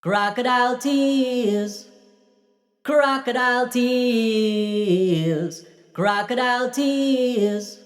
Crocodile tears, crocodile tears, crocodile tears,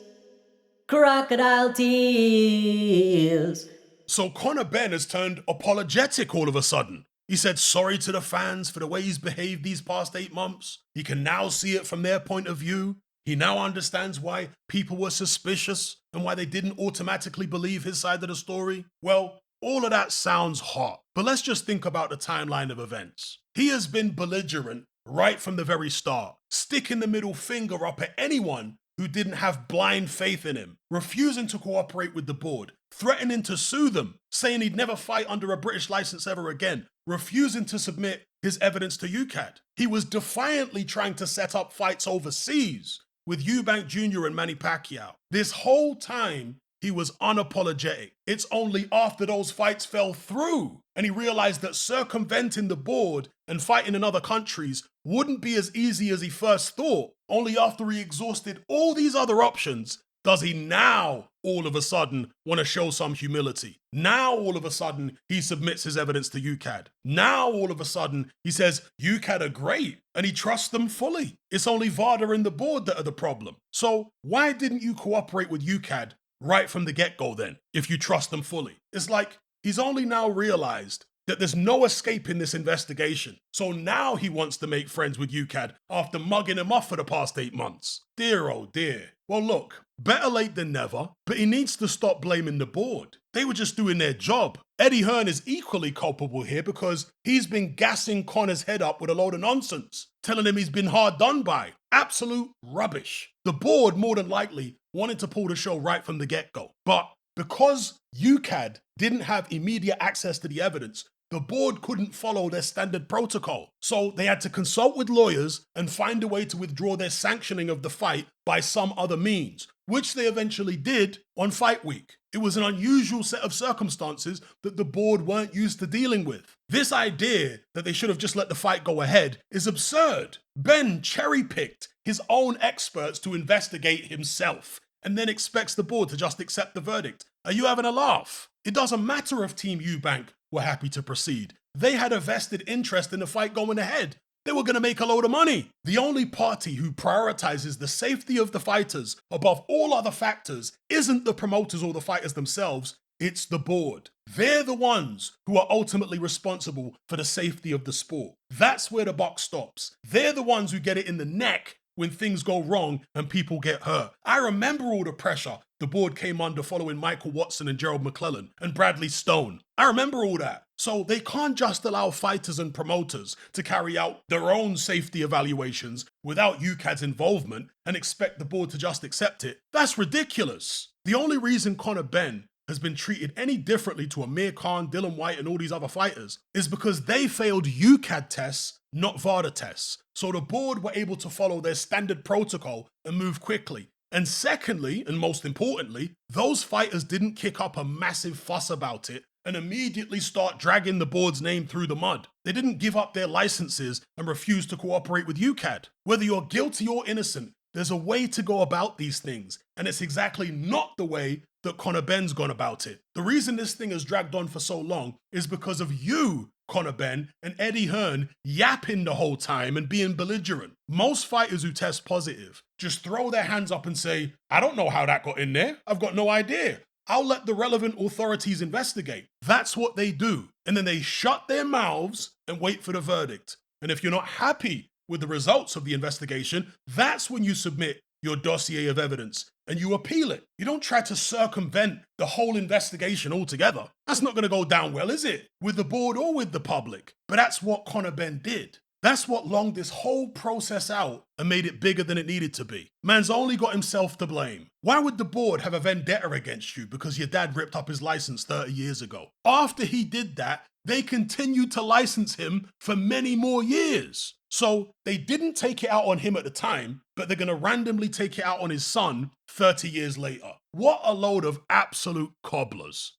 crocodile tears. So Conor Benn has turned apologetic all of a sudden. He said sorry to the fans for the way he's behaved these past 8 months. He can now see it from their point of view. He now understands why people were suspicious and why they didn't automatically believe his side of the story. Well, all of that sounds hot, but let's just think about the timeline of events. He has been belligerent right from the very start, sticking the middle finger up at anyone who didn't have blind faith in him, refusing to cooperate with the board, threatening to sue them, saying he'd never fight under a British license ever again, refusing to submit his evidence to UCAD. He was defiantly trying to set up fights overseas with Eubank Jr. and Manny Pacquiao. This whole time, he was unapologetic. It's only after those fights fell through and he realized that circumventing the board and fighting in other countries wouldn't be as easy as he first thought. Only after he exhausted all these other options does he now all of a sudden want to show some humility. Now all of a sudden he submits his evidence to UCAD. Now all of a sudden he says UCAD are great and he trusts them fully. It's only VADA and the board that are the problem. So why didn't you cooperate with UCAD right from the get-go then, if you trust them fully? It's like he's only now realized that there's no escaping this investigation. So now he wants to make friends with UCAD after mugging him off for the past 8 months. Dear oh dear. Well look, better late than never, but he needs to stop blaming the board. They were just doing their job. Eddie Hearn is equally culpable here because he's been gassing Conor's head up with a load of nonsense, telling him he's been hard done by. Absolute rubbish. The board more than likely wanted to pull the show right from the get-go. But because UCAD didn't have immediate access to the evidence, the board couldn't follow their standard protocol. So they had to consult with lawyers and find a way to withdraw their sanctioning of the fight by some other means, which they eventually did on fight week. It was an unusual set of circumstances that the board weren't used to dealing with. This idea that they should have just let the fight go ahead is absurd. Ben cherry-picked his own experts to investigate himself and then expects the board to just accept the verdict. Are you having a laugh? It doesn't matter if Team Eubank were happy to proceed. They had a vested interest in the fight going ahead. They were going to make a load of money. The only party who prioritizes the safety of the fighters above all other factors isn't the promoters or the fighters themselves, it's the board. They're the ones who are ultimately responsible for the safety of the sport. That's where the buck stops. They're the ones who get it in the neck when things go wrong and people get hurt. I remember all the pressure the board came under following Michael Watson and Gerald McClellan and Bradley Stone. I remember all that. So they can't just allow fighters and promoters to carry out their own safety evaluations without UCAD's involvement and expect the board to just accept it. That's ridiculous. The only reason Conor Benn has been treated any differently to Amir Khan, Dylan White, and all these other fighters is because they failed UCAD tests, not VADA tests. So the board were able to follow their standard protocol and move quickly. And secondly, and most importantly, those fighters didn't kick up a massive fuss about it and immediately start dragging the board's name through the mud. They didn't give up their licenses and refuse to cooperate with UCAD. Whether you're guilty or innocent, there's a way to go about these things, and it's exactly not the way that Conor Benn's gone about it. The reason this thing has dragged on for so long is because of you, Conor Benn, and Eddie Hearn yapping the whole time and being belligerent. Most fighters who test positive just throw their hands up and say, I don't know how that got in there. I've got no idea. I'll let the relevant authorities investigate. That's what they do. And then they shut their mouths and wait for the verdict. And if you're not happy with the results of the investigation, that's when you submit your dossier of evidence and you appeal it. You don't try to circumvent the whole investigation altogether. That's not going to go down well, is it? With the board or with the public. But that's what Conor Benn did. That's what longed this whole process out and made it bigger than it needed to be. Man's only got himself to blame. Why would the board have a vendetta against you because your dad ripped up his license 30 years ago? After he did that, they continued to license him for many more years. So they didn't take it out on him at the time, but they're going to randomly take it out on his son 30 years later. What a load of absolute cobblers.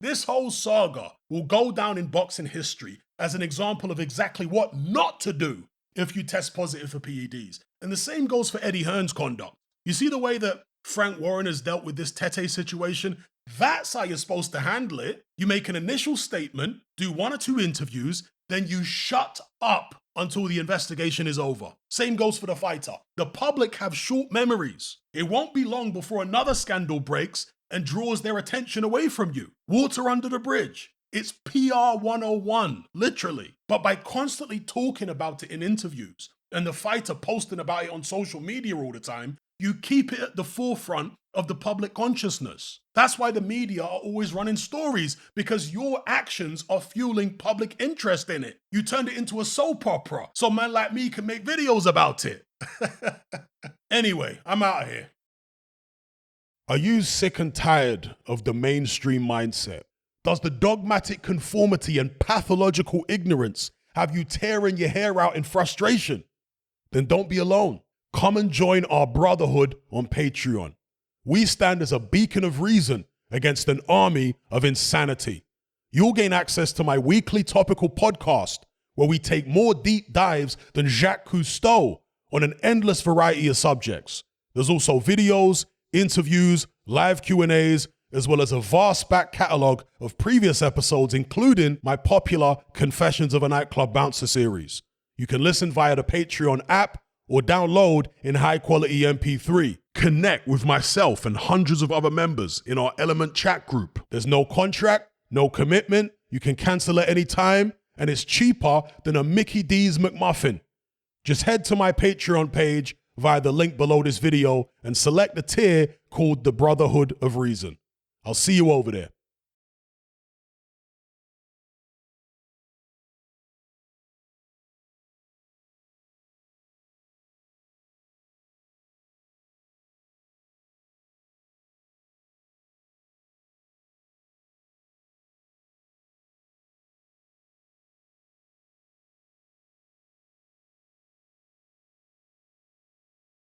This whole saga will go down in boxing history as an example of exactly what not to do if you test positive for PEDs. And the same goes for Eddie Hearn's conduct. You see the way that Frank Warren has dealt with this Tete situation? That's how you're supposed to handle it. You make an initial statement, do 1 or 2 interviews, then you shut up until the investigation is over. Same goes for the fighter. The public have short memories. It won't be long before another scandal breaks and draws their attention away from you. Water under the bridge. It's PR 101, literally. But by constantly talking about it in interviews and the fighter posting about it on social media all the time, you keep it at the forefront of the public consciousness. That's why the media are always running stories, because your actions are fueling public interest in it. You turned it into a soap opera, so man like me can make videos about it. Anyway, I'm out of here. Are you sick and tired of the mainstream mindset? Does the dogmatic conformity and pathological ignorance have you tearing your hair out in frustration? Then don't be alone. Come and join our brotherhood on Patreon. We stand as a beacon of reason against an army of insanity. You'll gain access to my weekly topical podcast, where we take more deep dives than Jacques Cousteau on an endless variety of subjects. There's also videos, interviews, live Q&As, as well as a vast back catalogue of previous episodes, including my popular Confessions of a Nightclub Bouncer series. You can listen via the Patreon app or download in high-quality MP3. Connect with myself and hundreds of other members in our Element chat group. There's no contract, no commitment, you can cancel at any time, and it's cheaper than a Mickey D's McMuffin. Just head to my Patreon page via the link below this video and select the tier called the Brotherhood of Reason. I'll see you over there.